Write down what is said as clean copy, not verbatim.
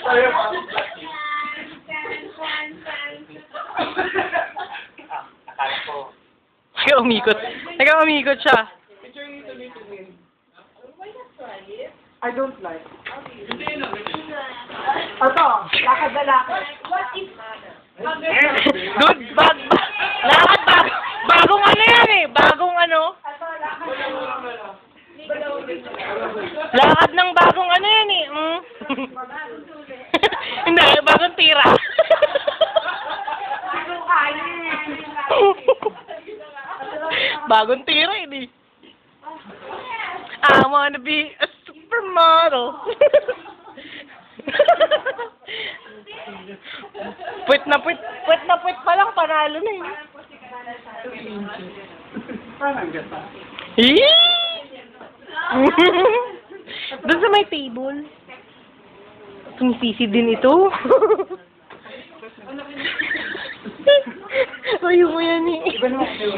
Akala ko. Nag-umikot siya. I don't like. Ito, lakad na lakad. Good, lakad bagong ano yan eh, bagong ano. Lakad ng bagong ano yan eh. Hindi, bagong tira. Bagong tira eh. I wanna be a supermodel. Puwit na puwit pa lang, panalo na eh. Parang gata. Doon sa may table. Sumisisi din ito. Ayaw mo yan eh.